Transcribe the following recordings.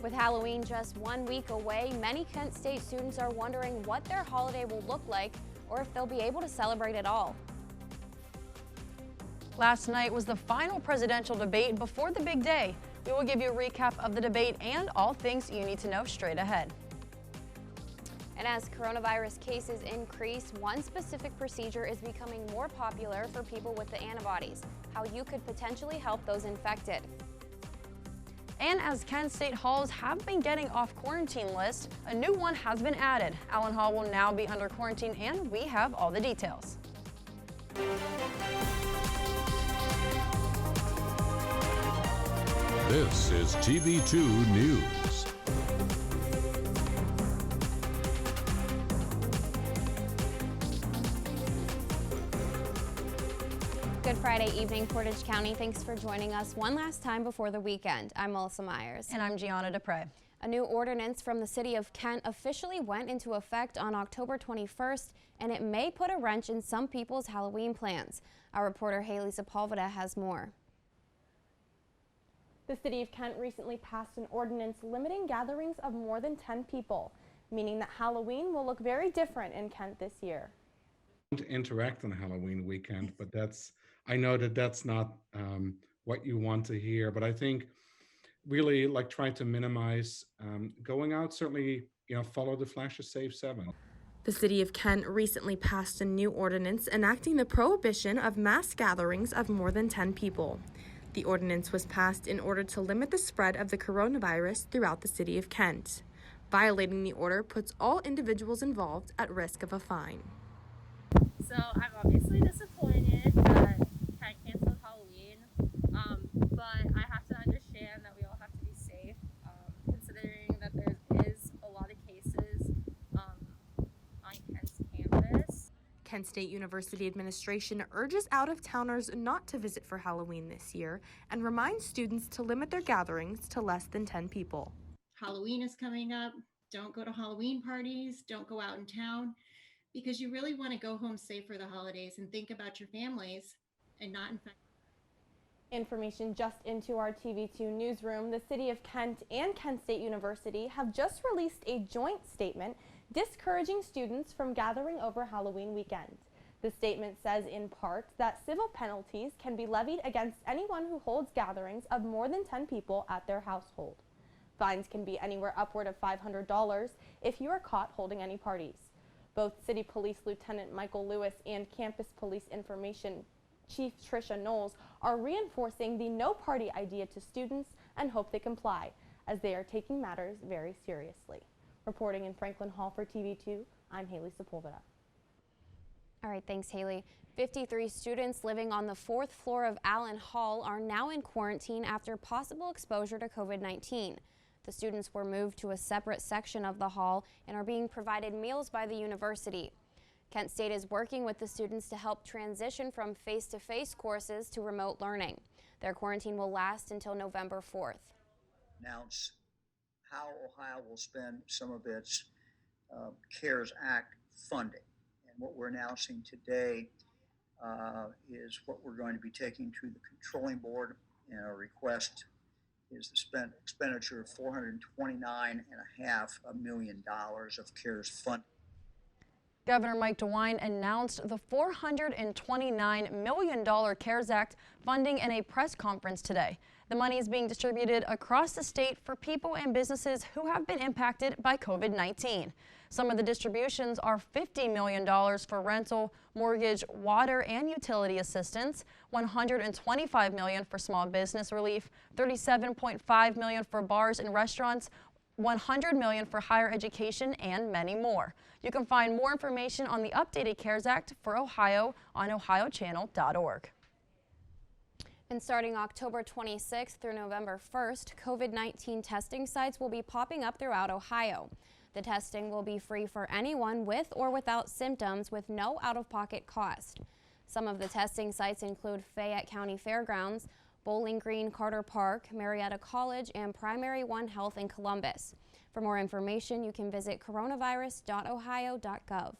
With Halloween just 1 week away, many Kent State students are wondering what their holiday will look like or if they'll be able to celebrate at all. Last night was the final presidential debate before the big day. We will give you a recap of the debate and all things you need to know straight ahead. And as coronavirus cases increase, one specific procedure is becoming more popular for people with the antibodies, how you could potentially help those infected. And as Kent State halls have been getting off quarantine lists, a new one has been added. Allen Hall will now be under quarantine, and we have all the details. This is TV2 News. Good Friday evening, Portage County. Thanks for joining us one last time before the weekend. I'm Melissa Meyers. And I'm Gianna DaPra. A new ordinance from the city of Kent officially went into effect on October 21st, and it may put a wrench in some people's Halloween plans. Our reporter Halena Sepulveda has more. The city of Kent recently passed an ordinance limiting gatherings of more than 10 people, meaning that Halloween will look very different in Kent this year. To interact on Halloween weekend, but I know that's not what you want to hear, but I think really like trying to minimize going out. Certainly, follow the flashes, save 7. The city of Kent recently passed a new ordinance enacting the prohibition of mass gatherings of more than 10 people. The ordinance was passed in order to limit the spread of the coronavirus throughout the city of Kent. Violating the order puts all individuals involved at risk of a fine. So I'm obviously disappointed that Kent canceled Halloween, but I have to understand that we all have to be safe, considering that there is a lot of cases on Kent's campus. Kent State University administration urges out-of-towners not to visit for Halloween this year and reminds students to limit their gatherings to less than 10 people. Halloween is coming up. Don't go to Halloween parties. Don't go out in town, because you really want to go home safe for the holidays and think about your families and not infect. Information just into our TV2 newsroom. The City of Kent and Kent State University have just released a joint statement discouraging students from gathering over Halloween weekend. The statement says in part that civil penalties can be levied against anyone who holds gatherings of more than 10 people at their household. Fines can be anywhere upward of $500 if you are caught holding any parties. Both City Police Lieutenant Michael Lewis and Campus Police Information Chief Tricia Knowles are reinforcing the no party idea to students and hope they comply, as they are taking matters very seriously. Reporting in Franklin Hall for TV2, I'm Halena Sepulveda. All right, thanks, Haley. 53 students living on the 4th floor of Allen Hall are now in quarantine after possible exposure to COVID-19. The students were moved to a separate section of the hall and are being provided meals by the university. Kent State is working with the students to help transition from face-to-face courses to remote learning. Their quarantine will last until November 4th. Announce how Ohio will spend some of its CARES Act funding. And what we're announcing today is what we're going to be taking to the controlling board, and our request is the expenditure of $429.5 million of CARES funding. Governor Mike DeWine announced the $429 million CARES Act funding in a press conference today. The money is being distributed across the state for people and businesses who have been impacted by COVID-19. Some of the distributions are $50 million for rental, mortgage, water, and utility assistance, $125 million for small business relief, $37.5 million for bars and restaurants, $100 million for higher education, and many more. You can find more information on the updated CARES Act for Ohio on ohiochannel.org. And starting October 26th through November 1st, COVID-19 testing sites will be popping up throughout Ohio. The testing will be free for anyone with or without symptoms with no out-of-pocket cost. Some of the testing sites include Fayette County Fairgrounds, Bowling Green, Carter Park, Marietta College, and Primary One Health in Columbus. For more information, you can visit coronavirus.ohio.gov.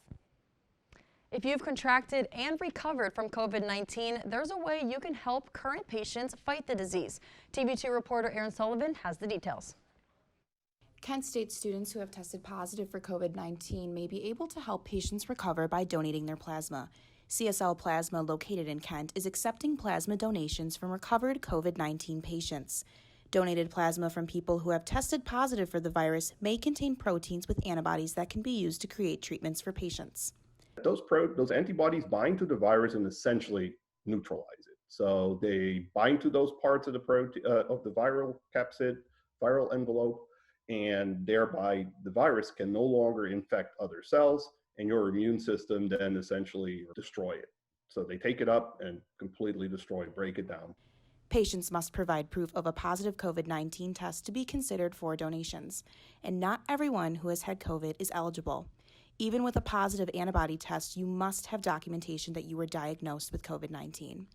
If you've contracted and recovered from COVID-19, there's a way you can help current patients fight the disease. TV2 reporter Erin Sullivan has the details. Kent State students who have tested positive for COVID-19 may be able to help patients recover by donating their plasma. CSL Plasma, located in Kent, is accepting plasma donations from recovered COVID-19 patients. Donated plasma from people who have tested positive for the virus may contain proteins with antibodies that can be used to create treatments for patients. Those antibodies bind to the virus and essentially neutralize it. So they bind to those parts of the viral capsid, viral envelope, and thereby the virus can no longer infect other cells, and your immune system then essentially destroy it. So they take it up and completely destroy, break it down. Patients must provide proof of a positive COVID-19 test to be considered for donations, and not everyone who has had COVID is eligible. Even with a positive antibody test, you must have documentation that you were diagnosed with COVID-19.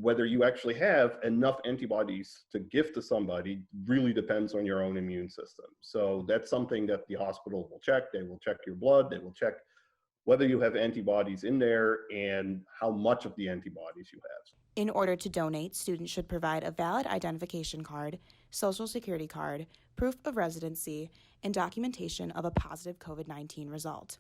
Whether you actually have enough antibodies to give to somebody really depends on your own immune system. So that's something that the hospital will check. They will check your blood. They will check whether you have antibodies in there and how much of the antibodies you have. In order to donate, students should provide a valid identification card, social security card, proof of residency, and documentation of a positive COVID-19 result.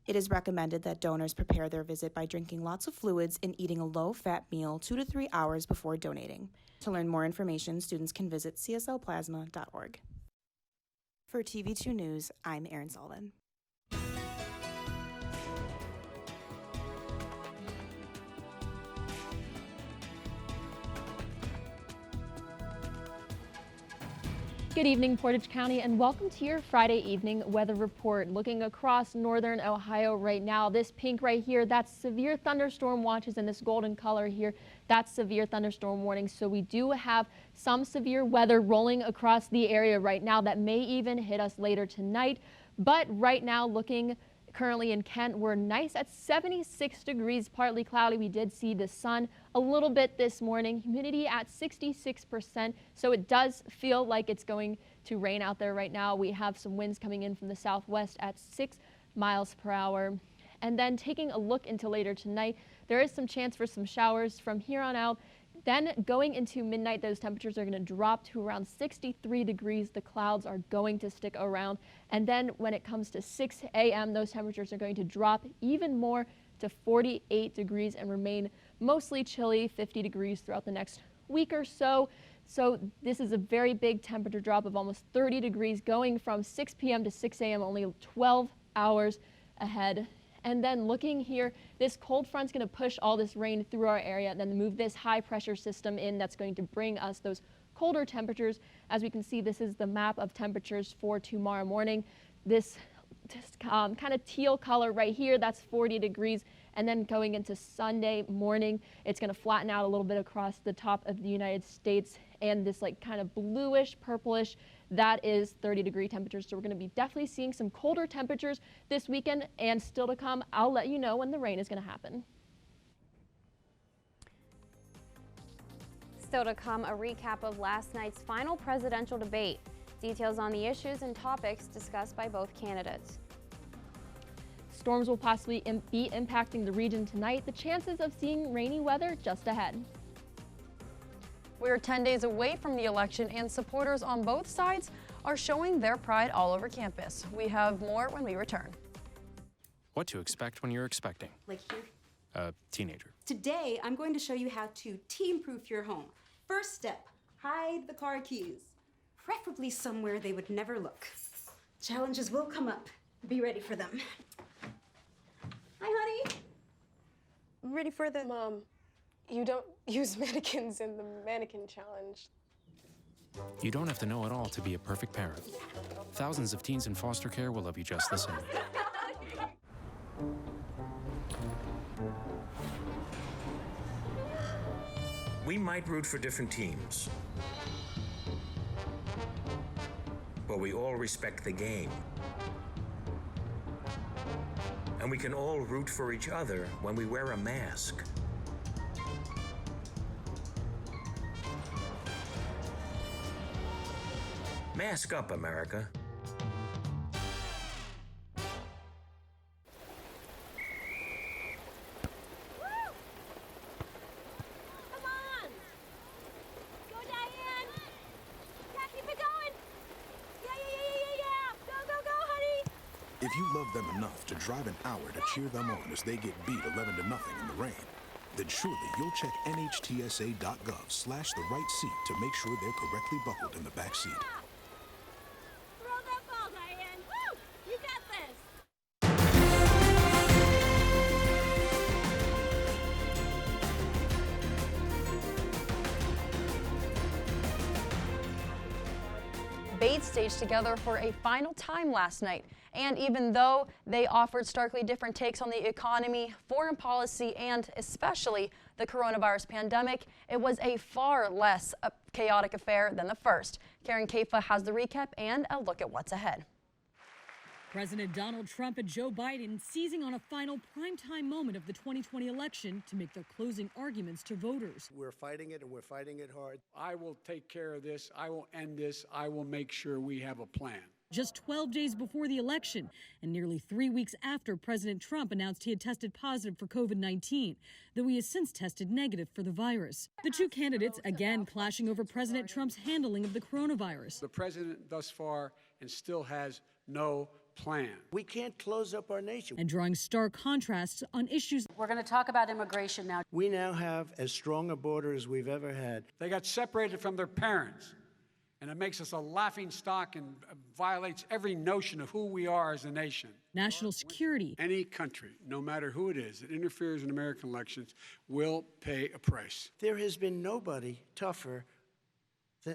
It is recommended that donors prepare their visit by drinking lots of fluids and eating a low-fat meal 2 to 3 hours before donating. To learn more information, students can visit cslplasma.org. For TV2 News, I'm Erin Sullivan. Good evening, Portage County, and welcome to your Friday evening weather report. Looking across northern Ohio right now, this pink right here, that's severe thunderstorm watches, and this golden color here, that's severe thunderstorm warnings. So we do have some severe weather rolling across the area right now that may even hit us later tonight. But right now, looking currently in Kent, we're nice at 76 degrees, partly cloudy. We did see the sun a little bit this morning, humidity at 66%, so it does feel like it's going to rain out there right now. We have some winds coming in from the southwest at 6 miles per hour. And then taking a look into later tonight, there is some chance for some showers from here on out. Then going into midnight, those temperatures are going to drop to around 63 degrees. The clouds are going to stick around. And then when it comes to 6 a.m., those temperatures are going to drop even more to 48 degrees and remain mostly chilly, 50 degrees throughout the next week or so. So this is a very big temperature drop of almost 30 degrees going from 6 p.m. to 6 a.m., only 12 hours ahead. And then looking here, this cold front's going to push all this rain through our area, then move this high pressure system in that's going to bring us those colder temperatures. As we can see, this is the map of temperatures for tomorrow morning. This kind of teal color right here, that's 40 degrees. And then going into Sunday morning, it's going to flatten out a little bit across the top of the United States. And this like kind of bluish, purplish, that is 30-degree temperatures. So we're going to be definitely seeing some colder temperatures this weekend and still to come. I'll let you know when the rain is going to happen. Still to come, a recap of last night's final presidential debate. Details on the issues and topics discussed by both candidates. Storms will possibly be impacting the region tonight. The chances of seeing rainy weather just ahead. We're 10 days away from the election, and supporters on both sides are showing their pride all over campus. We have more when we return. What to expect when you're expecting like here. a teenager. Today, I'm going to show you how to teen-proof your home. First step, hide the car keys, preferably somewhere they would never look. Challenges will come up. Be ready for them. Hi, honey. I'm ready for the... Mom, you don't use mannequins in the mannequin challenge. You don't have to know it all to be a perfect parent. Thousands of teens in foster care will love you just the same. We might root for different teams, but we all respect the game. And we can all root for each other when we wear a mask. Mask up, America. If you love them enough to drive an hour to cheer them on as they get beat 11-0 in the rain, then surely you'll check nhtsa.gov/the-right seat to make sure they're correctly buckled in the back seat. Throw that ball, Diane. Woo! You got this. Bates staged together for a final time last night. And even though they offered starkly different takes on the economy, foreign policy, and especially the coronavirus pandemic, it was a far less chaotic affair than the first. Karen Kaifa has the recap and a look at what's ahead. President Donald Trump and Joe Biden seizing on a final primetime moment of the 2020 election to make their closing arguments to voters. We're fighting it, and we're fighting it hard. I will take care of this. I will end this. I will make sure we have a plan. Just 12 days before the election and nearly 3 weeks after President Trump announced he had tested positive for COVID-19, though he has since tested negative for the virus. The two candidates again clashing over President Trump's handling of the coronavirus. The president thus far and still has no plan. We can't close up our nation. And drawing stark contrasts on issues. We're going to talk about immigration now. We now have as strong a border as we've ever had. They got separated from their parents, and it makes us a laughing stock and violates every notion of who we are as a nation. National security. Any country, no matter who it is, that interferes in American elections will pay a price. There has been nobody tougher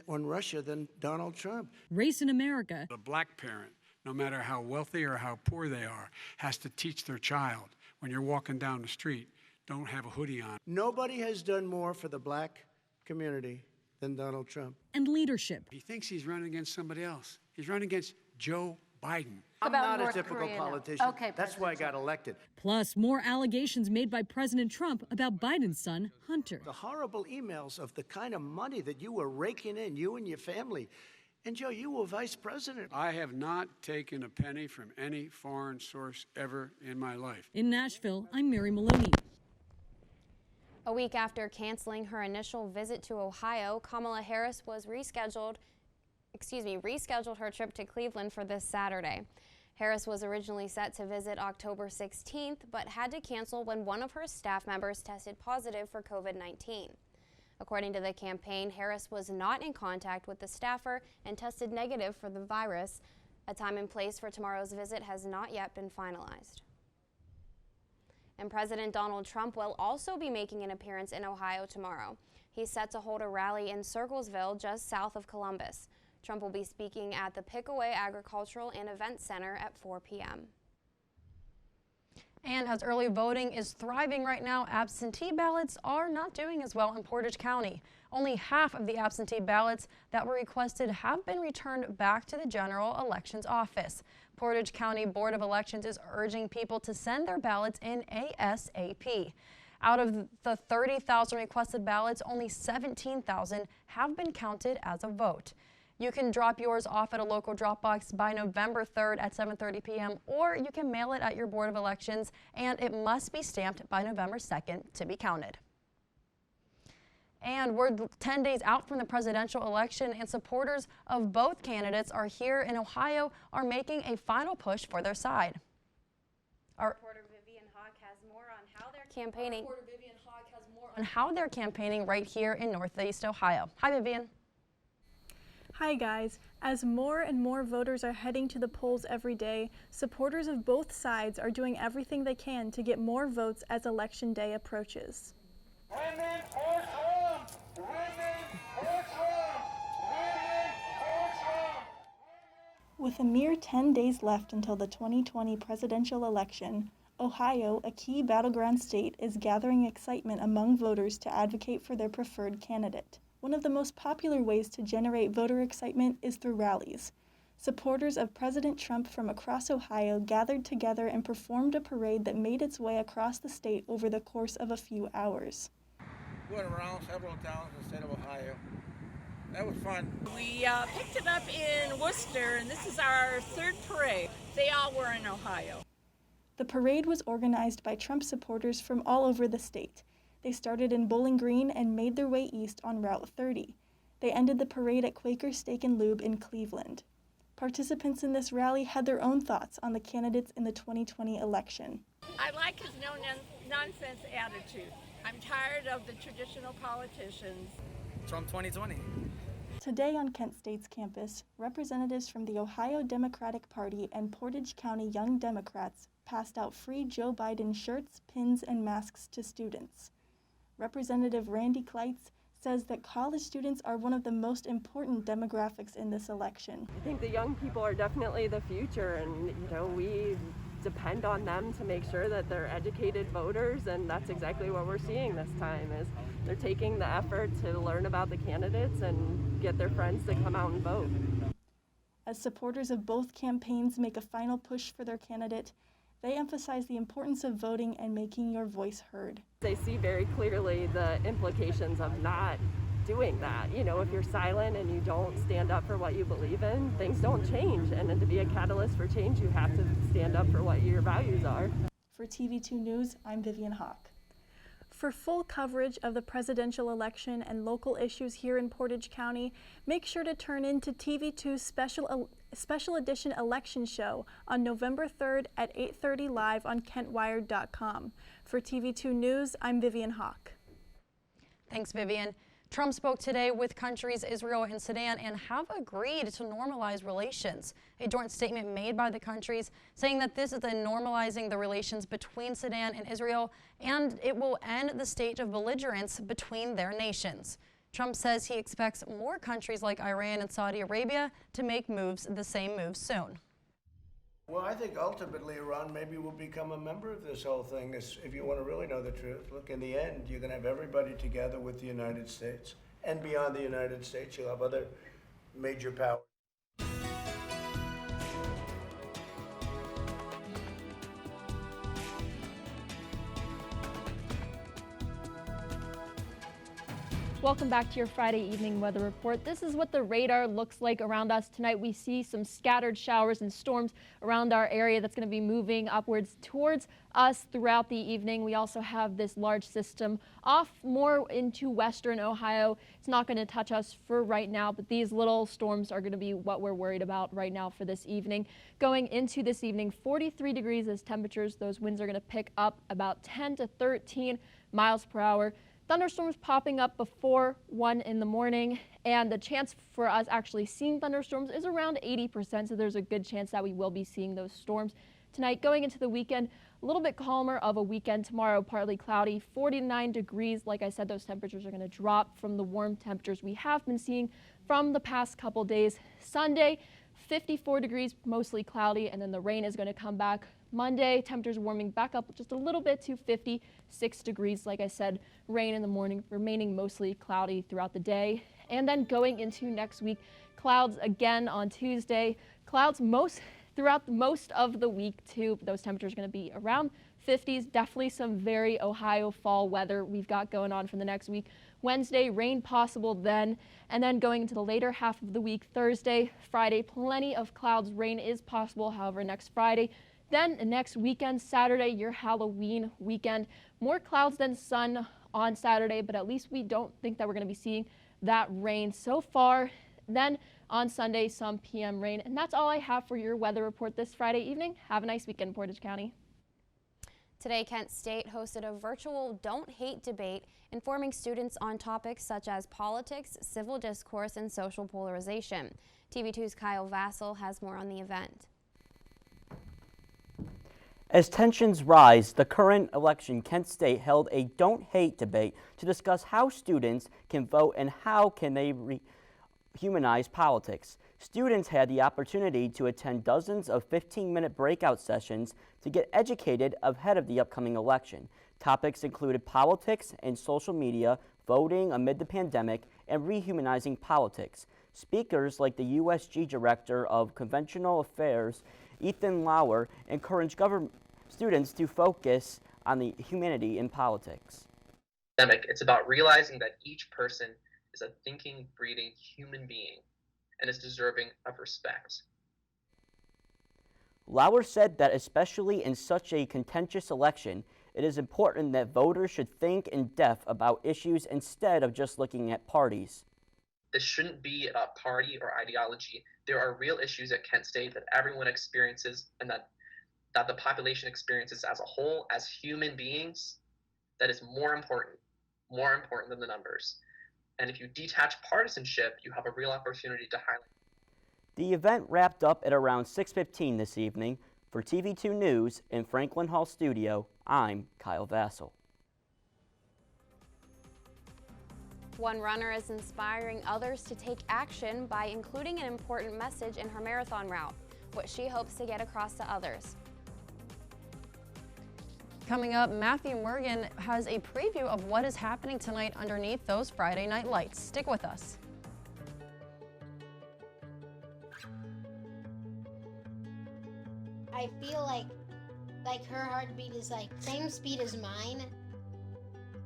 on Russia than Donald Trump. Race in America. The black parent, no matter how wealthy or how poor they are, has to teach their child when you're walking down the street, don't have a hoodie on. Nobody has done more for the black community than Donald Trump. And leadership. He thinks he's running against somebody else. He's running against Joe Biden. I'm About not North a typical Korea now. politician. Okay, That's why I got elected. Plus, more allegations made by President Trump about Biden's son, Hunter. The horrible emails of the kind of money that you were raking in, you and your family. And Joe, you were vice president. I have not taken a penny from any foreign source ever in my life. In Nashville, I'm Mary Maloney. A week after canceling her initial visit to Ohio, Kamala Harris was rescheduled her trip to Cleveland for this Saturday. Harris was originally set to visit October 16th, but had to cancel when one of her staff members tested positive for COVID-19. According to the campaign, Harris was not in contact with the staffer and tested negative for the virus. A time and place for tomorrow's visit has not yet been finalized. And President Donald Trump will also be making an appearance in Ohio tomorrow. He's set to hold a rally in Circlesville, just south of Columbus. Trump will be speaking at the Pickaway Agricultural and Event Center at 4 p.m. And as early voting is thriving right now, absentee ballots are not doing as well in Portage County. Only half of the absentee ballots that were requested have been returned back to the General Elections Office. Portage County Board of Elections is urging people to send their ballots in ASAP. Out of the 30,000 requested ballots, only 17,000 have been counted as a vote. You can drop yours off at a local drop box by November 3rd at 7:30 p.m. or you can mail it at your Board of Elections, and it must be stamped by November 2nd to be counted. And we're 10 days out from the presidential election, and supporters of both candidates are here in Ohio are making a final push for their side. Our reporter Vivian Hawk has more on how they're campaigning right here in Northeast Ohio. Hi, Vivian. Hi guys. As more and more voters are heading to the polls every day, supporters of both sides are doing everything they can to get more votes as Election Day approaches. Women for Trump! Women for Trump! Women for Trump! With a mere 10 days left until the 2020 presidential election, Ohio, a key battleground state, is gathering excitement among voters to advocate for their preferred candidate. One of the most popular ways to generate voter excitement is through rallies. Supporters of President Trump from across Ohio gathered together and performed a parade that made its way across the state over the course of a few hours. We went around several towns in the state of Ohio. That was fun. We picked it up in Worcester, and this is our third parade. They all were in Ohio. The parade was organized by Trump supporters from all over the state. They started in Bowling Green and made their way east on Route 30. They ended the parade at Quaker Steak and Lube in Cleveland. Participants in this rally had their own thoughts on the candidates in the 2020 election. I like his no-nonsense attitude. I'm tired of the traditional politicians. Trump 2020. Today on Kent State's campus, representatives from the Ohio Democratic Party and Portage County Young Democrats passed out free Joe Biden shirts, pins, and masks to students. Representative Randy Kleitz says that college students are one of the most important demographics in this election. I think the young people are definitely the future, and we depend on them to make sure that they're educated voters, and that's exactly what we're seeing this time is they're taking the effort to learn about the candidates and get their friends to come out and vote. As supporters of both campaigns make a final push for their candidate, they emphasize the importance of voting and making your voice heard. They see very clearly the implications of not doing that. If you're silent and you don't stand up for what you believe in, things don't change. And then to be a catalyst for change, you have to stand up for what your values are. For TV2 News, I'm Vivian Hawk. For full coverage of the presidential election and local issues here in Portage County, make sure to turn in to TV2's special edition election show on November 3rd at 8:30 live on KentWired.com. For TV2 News, I'm Vivian Hawk. Thanks, Vivian. Trump spoke today with countries Israel and Sudan and have agreed to normalize relations. A joint statement made by the countries saying that this is normalizing the relations between Sudan and Israel, and it will end the stage of belligerence between their nations. Trump says he expects more countries like Iran and Saudi Arabia to make the same moves soon. Well, I think ultimately Iran maybe will become a member of this whole thing, if you want to really know the truth. Look, in the end, you're going to have everybody together with the United States. And beyond the United States, you'll have other major powers. Welcome back to your Friday evening weather report. This is what the radar looks like around us tonight. We see some scattered showers and storms around our area that's going to be moving upwards towards us throughout the evening. We also have this large system off more into western Ohio. It's not going to touch us for right now, but these little storms are going to be what we're worried about right now for this evening. Going into this evening, 43 degrees as temperatures. Those winds are going to pick up about 10 to 13 miles per hour. Thunderstorms popping up before 1 in the morning, and the chance for us actually seeing thunderstorms is around 80%, so there's a good chance that we will be seeing those storms tonight. Going into the weekend, a little bit calmer of a weekend tomorrow, partly cloudy, 49 degrees. Like I said, those temperatures are going to drop from the warm temperatures we have been seeing from the past couple days. Sunday, 54 degrees, mostly cloudy, and then the rain is going to come back. Monday, temperatures warming back up just a little bit to 56 degrees. Like I said, rain in the morning, remaining mostly cloudy throughout the day. And then going into next week, clouds again on Tuesday. Clouds throughout most of the week too. Those temperatures are going to be around 50s. Definitely some very Ohio fall weather we've got going on for the next week. Wednesday, rain possible then. And then going into the later half of the week, Thursday, Friday, plenty of clouds. Rain is possible, however, next Friday. Then next weekend, Saturday, your Halloween weekend. More clouds than sun on Saturday, but at least we don't think that we're going to be seeing that rain so far. Then on Sunday, some PM rain. And that's all I have for your weather report this Friday evening. Have a nice weekend, Portage County. Today, Kent State hosted a virtual Don't Hate debate, informing students on topics such as politics, civil discourse, and social polarization. TV2's Kyle Vasil has more on the event. As tensions rise, the current election, Kent State held a Don't Hate debate to discuss how students can vote and how can they humanize politics. Students had the opportunity to attend dozens of 15-minute breakout sessions to get educated ahead of the upcoming election. Topics included politics and social media, voting amid the pandemic, and rehumanizing politics. Speakers like the USG Director of Conventional Affairs, Ethan Lauer, encouraged students to focus on the humanity in politics. It's about realizing that each person is a thinking, breathing human being and is deserving of respect. Lauer said that especially in such a contentious election, it is important that voters should think in depth about issues instead of just looking at parties. This shouldn't be about party or ideology. There are real issues at Kent State that everyone experiences and that the population experiences as a whole, as human beings, that is more important than the numbers. And if you detach partisanship, you have a real opportunity to highlight. The event wrapped up at around 6:15 this evening. For TV2 News in Franklin Hall Studio, I'm Kyle Vasil. One runner is inspiring others to take action by including an important message in her marathon route, what she hopes to get across to others. Coming up, Matthew Mergen has a preview of what is happening tonight underneath those Friday night lights. Stick with us. I feel like her heartbeat is like same speed as mine.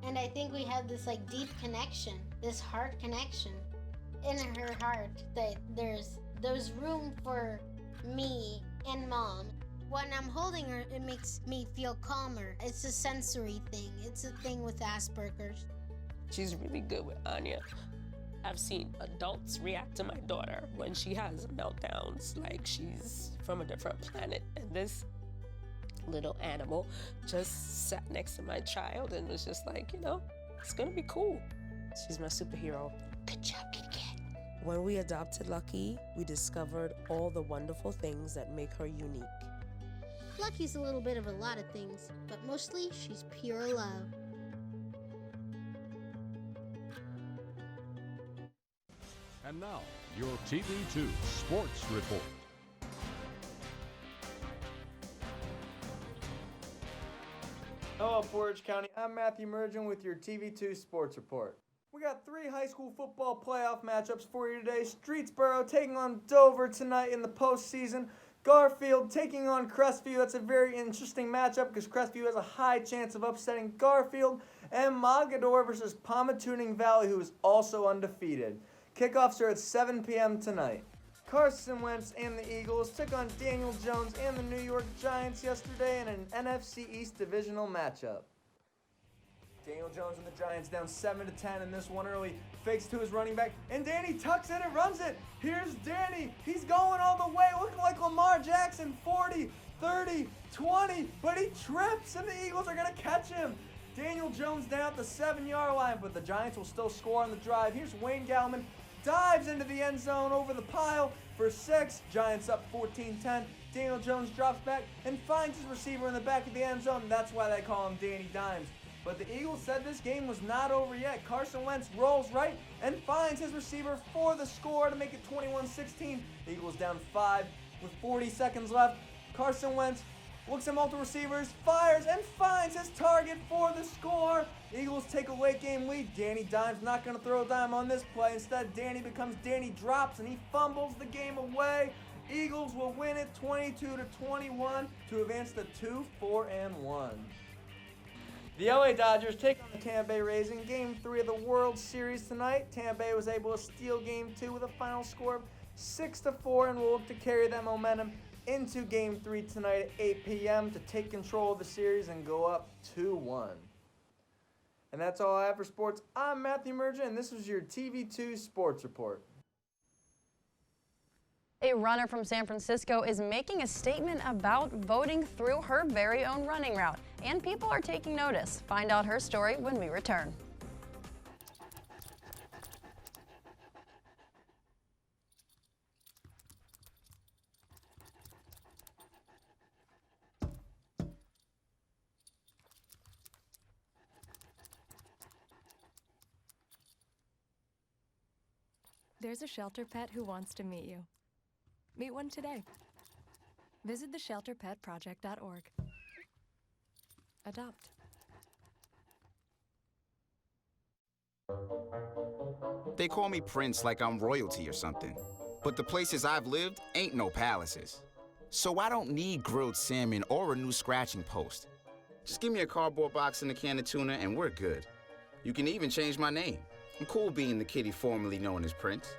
And I think we have this like deep connection, this heart connection in her heart, that there's room for me and Mom. When I'm holding her, it makes me feel calmer. It's a sensory thing. It's a thing with Asperger's. She's really good with Anya. I've seen adults react to my daughter when she has meltdowns like she's from a different planet. And this little animal just sat next to my child and was just like, you know, it's gonna be cool. She's my superhero. Good job, Kitty Cat. When we adopted Lucky, we discovered all the wonderful things that make her unique. Lucky's a little bit of a lot of things, but mostly she's pure love. And now, your TV2 Sports Report. Hello, Portage County. I'm Matthew Mergen with your TV2 Sports Report. We got 3 high school football playoff matchups for you today. Streetsboro taking on Dover tonight in the postseason. Garfield taking on Crestview. That's a very interesting matchup because Crestview has a high chance of upsetting Garfield. And Mogador versus Pomatuning Valley, who is also undefeated. Kickoffs are at 7 p.m. tonight. Carson Wentz and the Eagles took on Daniel Jones and the New York Giants yesterday in an NFC East divisional matchup. Daniel Jones and the Giants down 7-10 in this one early. Fakes to his running back, and Danny tucks it and runs it. Here's Danny. He's going all the way, looking like Lamar Jackson. 40, 30, 20, but he trips, and the Eagles are going to catch him. Daniel Jones down at the 7-yard line, but the Giants will still score on the drive. Here's Wayne Gallman. Dives into the end zone over the pile for 6. Giants up 14-10. Daniel Jones drops back and finds his receiver in the back of the end zone. That's why they call him Danny Dimes. But the Eagles said this game was not over yet. Carson Wentz rolls right and finds his receiver for the score to make it 21-16. Eagles down 5 with 40 seconds left. Carson Wentz looks at multiple receivers, fires, and finds his target for the score. Eagles take a late game lead. Danny Dimes not going to throw a dime on this play. Instead, Danny becomes Danny Drops, and he fumbles the game away. Eagles will win it 22-21 to advance to 2-4-1. The LA Dodgers take on the Tampa Bay Rays in Game 3 of the World Series tonight. Tampa Bay was able to steal Game 2 with a final score of 6-4 and will look to carry that momentum into Game 3 tonight at 8 p.m. to take control of the series and go up 2-1. And that's all I have for sports. I'm Matthew Mergen, and this was your TV2 Sports Report. A runner from San Francisco is making a statement about voting through her very own running route, and people are taking notice. Find out her story when we return. There's a shelter pet who wants to meet you. Meet one today. Visit theshelterpetproject.org. Adopt. They call me Prince like I'm royalty or something. But the places I've lived ain't no palaces. So I don't need grilled salmon or a new scratching post. Just give me a cardboard box and a can of tuna and we're good. You can even change my name. I'm cool being the kitty formerly known as Prince.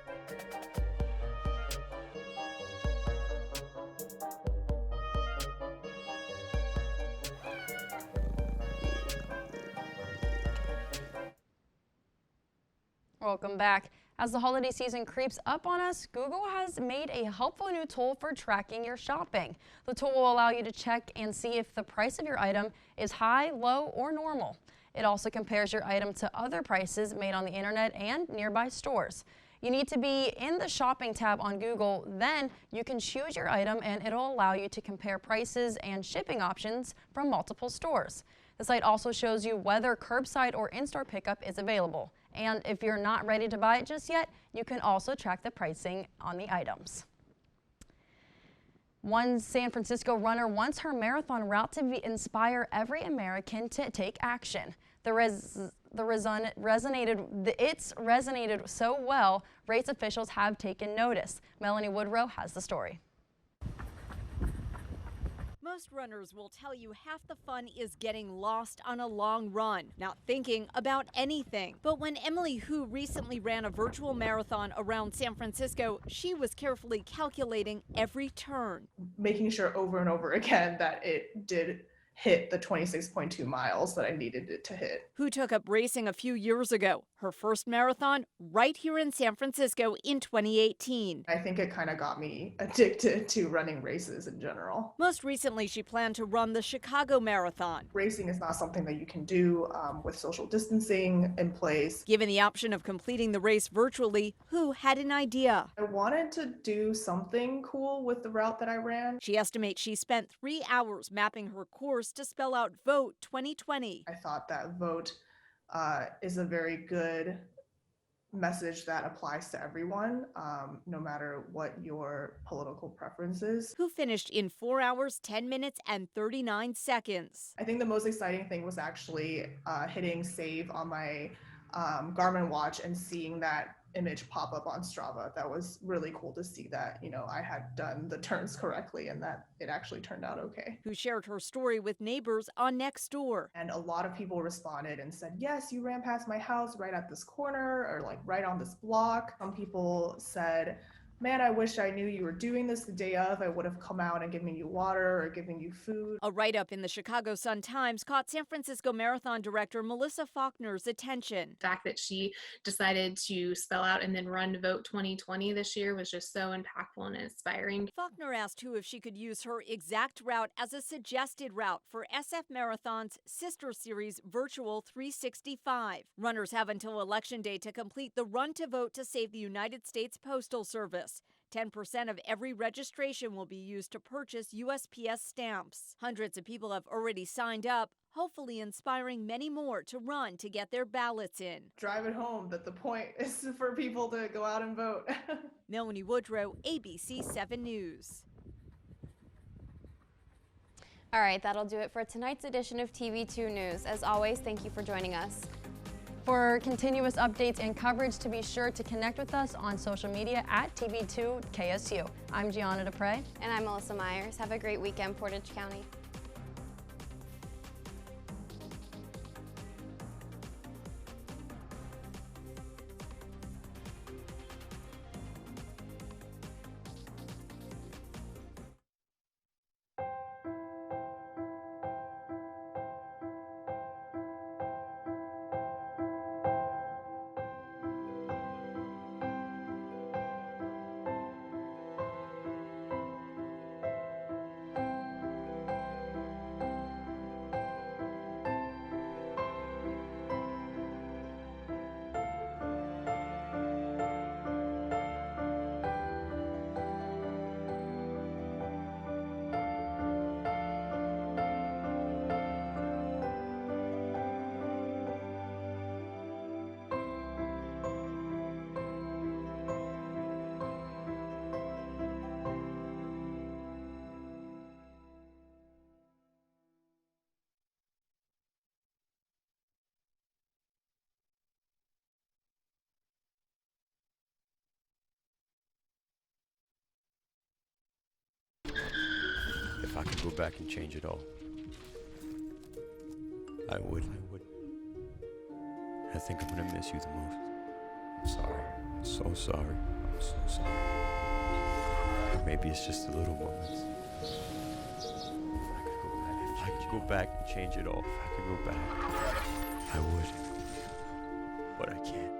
Welcome back. As the holiday season creeps up on us, Google has made a helpful new tool for tracking your shopping. The tool will allow you to check and see if the price of your item is high, low, or normal. It also compares your item to other prices made on the internet and nearby stores. You need to be in the shopping tab on Google, then you can choose your item and it'll allow you to compare prices and shipping options from multiple stores. The site also shows you whether curbside or in-store pickup is available. And if you're not ready to buy it just yet, you can also track the pricing on the items. One San Francisco runner wants her marathon route to inspire every American to take action. It's resonated so well, race officials have taken notice. Melanie Woodrow has the story. Most runners will tell you half the fun is getting lost on a long run, not thinking about anything. But when Emily Hu recently ran a virtual marathon around San Francisco, she was carefully calculating every turn. Making sure over and over again that it did hit the 26.2 miles that I needed it to hit. Hu took up racing a few years ago, her first marathon right here in San Francisco in 2018. I think it kind of got me addicted to running races in general. Most recently, she planned to run the Chicago Marathon. Racing is not something that you can do with social distancing in place. Given the option of completing the race virtually, Hu had an idea. I wanted to do something cool with the route that I ran. She estimates she spent 3 hours mapping her course to spell out Vote 2020. I thought that vote is a very good message that applies to everyone, no matter what your political preference is. Who finished in 4 hours, 10 minutes, and 39 seconds. I think the most exciting thing was actually hitting save on my Garmin watch and seeing that image pop up on Strava. That was really cool to see that, I had done the turns correctly and that it actually turned out okay. Who shared her story with neighbors on Nextdoor. And a lot of people responded and said, yes, you ran past my house right at this corner or like right on this block. Some people said, man, I wish I knew you were doing this the day of. I would have come out and given you water or given you food. A write-up in the Chicago Sun-Times caught San Francisco Marathon director Melissa Faulkner's attention. The fact that she decided to spell out and then run Vote 2020 this year was just so impactful and inspiring. Faulkner asked Hu if she could use her exact route as a suggested route for SF Marathon's sister series Virtual 365. Runners have until Election Day to complete the Run to Vote to Save the United States Postal Service. 10% of every registration will be used to purchase USPS stamps. Hundreds of people have already signed up, hopefully inspiring many more to run to get their ballots in. Drive it home that the point is for people to go out and vote. Melanie Woodrow, ABC 7 News. All right, that'll do it for tonight's edition of TV2 News. As always, thank you for joining us. For continuous updates and coverage, to be sure to connect with us on social media at TV2KSU. I'm Gianna DaPra. And I'm Melissa Meyers. Have a great weekend, Portage County. If I could go back and change it all, I would. I think I'm gonna miss you the most. I'm sorry. I'm so sorry. I'm so sorry. Maybe it's just the little moments. If I could go back and change it all. If I could go back, I would. But I can't.